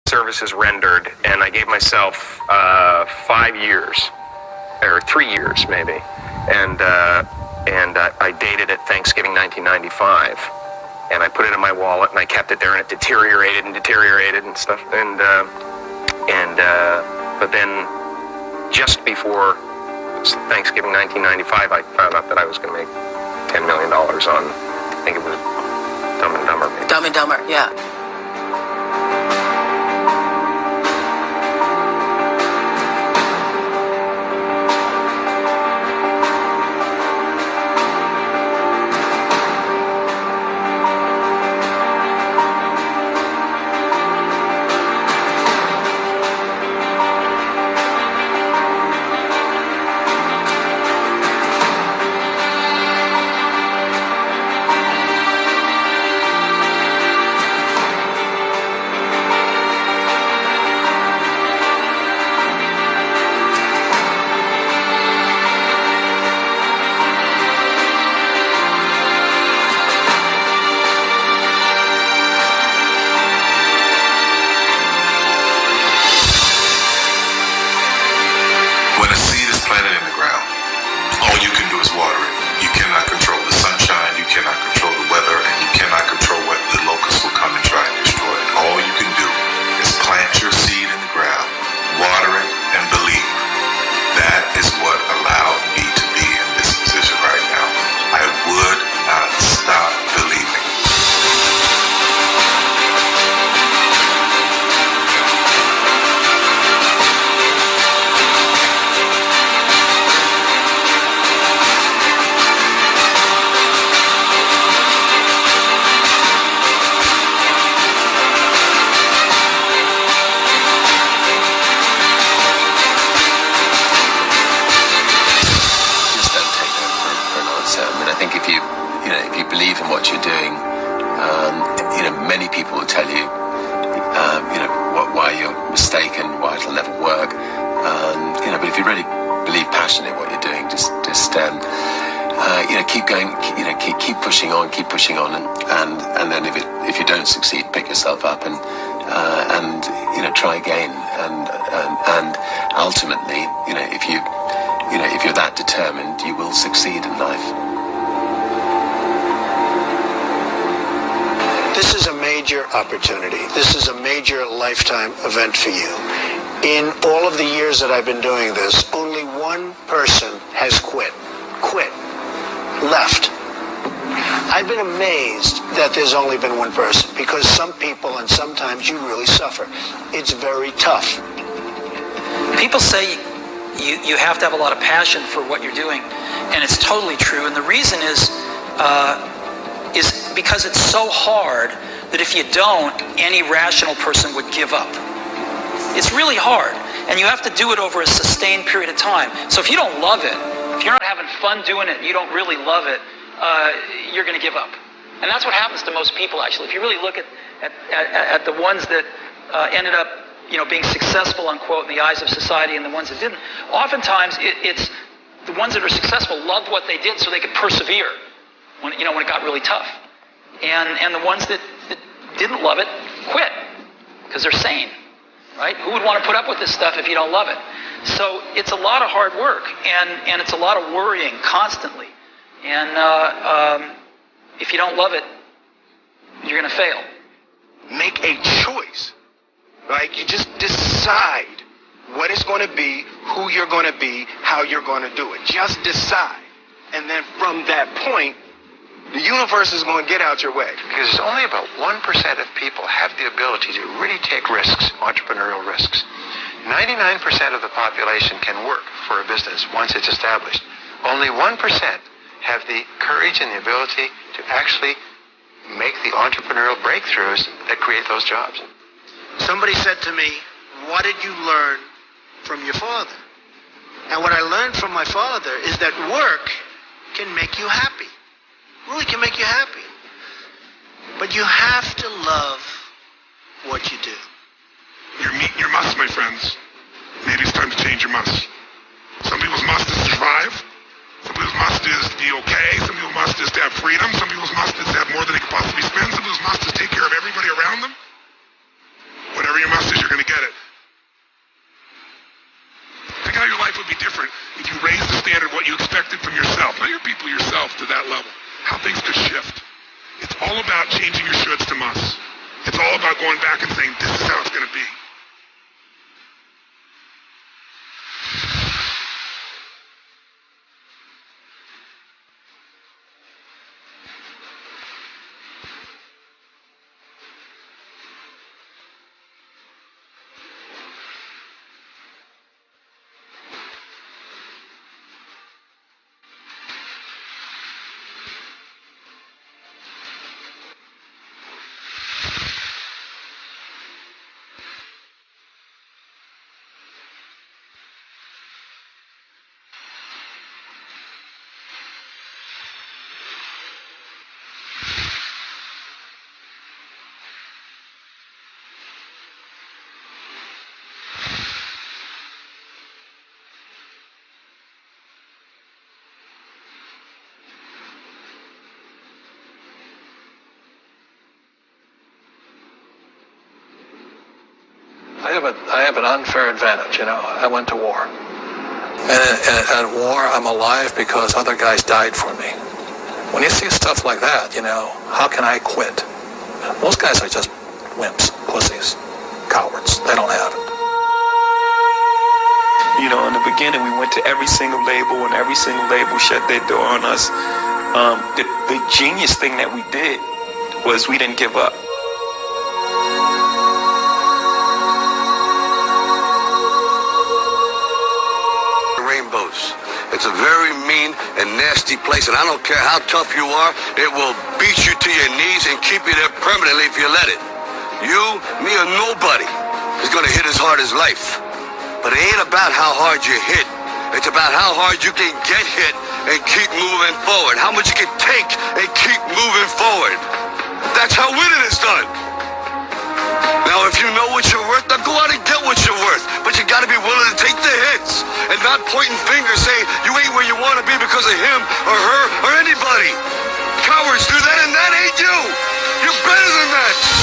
services rendered, and I gave myself 5 years, or 3 years maybe, and I dated it Thanksgiving 1995, and I put it in my wallet, and I kept it there, and it deteriorated and stuff, but then just before Thanksgiving 1995, I found out that I was going to make $10 million on, I think it was Dumb and Dumber. Maybe. Dumb and Dumber, yeah. When a seed is planted in the ground, all you can do is water it. You cannot control the sunshine, you cannot control the weather, and you cannot control what the locusts will come and try and destroy it. All you can do is plant your seed in the ground, water it, and believe. That is what allowed me to be in this position right now. I would not stop believing. If you believe in what you're doing, many people will tell you, why you're mistaken, why it'll never work. But if you really believe passionately in what you're doing, just keep going, keep pushing on, and then if you don't succeed, pick yourself up and try again, and ultimately, if you're that determined, you will succeed in life. This is a major opportunity. This is a major lifetime event for you. In all of the years that I've been doing this, only one person has quit, left. I've been amazed that there's only been one person, because some people, and sometimes you really suffer. It's very tough. People say you have to have a lot of passion for what you're doing, and it's totally true. And the reason is because it's so hard that if you don't, any rational person would give up. It's really hard, and you have to do it over a sustained period of time. So if you don't love it, if you're not having fun doing it, and you don't really love it, you're going to give up. And that's what happens to most people, actually. If you really look at the ones that ended up, being successful, unquote, in the eyes of society, and the ones that didn't, oftentimes it's the ones that are successful loved what they did so they could persevere when it got really tough. And the ones that didn't love it quit because they're sane, right? Who would want to put up with this stuff if you don't love it? So it's a lot of hard work, and it's a lot of worrying constantly. And if you don't love it, you're going to fail. Make a choice, right? You just decide what it's going to be, who you're going to be, how you're going to do it. Just decide. And then from that point, the universe is going to get out your way. Because only about 1% of people have the ability to really take risks, entrepreneurial risks. 99% of the population can work for a business once it's established. Only 1% have the courage and the ability to actually make the entrepreneurial breakthroughs that create those jobs. Somebody said to me, what did you learn from your father? And what I learned from my father is that work can make you happy. Really can make you happy. But you have to love what you do. Your meat and your must, my friends. Maybe it's time to change your must. Some people's must is to survive. Some people's must is to be okay. Some people's must is to have freedom. Some people's must is to have more than they could possibly spend. Some people's must is to take care of everybody around them. Whatever your must is, you're I have an unfair advantage, you know. I went to war. And at war, I'm alive because other guys died for me. When you see stuff like that, you know, how can I quit? Most guys are just wimps, pussies, cowards. They don't have it. You know, in the beginning, we went to every single label, and every single label shut their door on us. The genius thing that we did was we didn't give up. Rainbows. It's a very mean and nasty place, and I don't care how tough you are, it will beat you to your knees and keep you there permanently if you let it. You, me, or nobody is going to hit as hard as life. But it ain't about how hard you hit. It's about how hard you can get hit and keep moving forward. How much you can take and keep moving forward. That's how winning is done. Now, if you know what you're worth, now go out and get what you're worth. But you got to be willing to take the hits and not pointing fingers saying you ain't where you want to be because of him or her or anybody. Cowards do that, and that ain't you. You're better than that.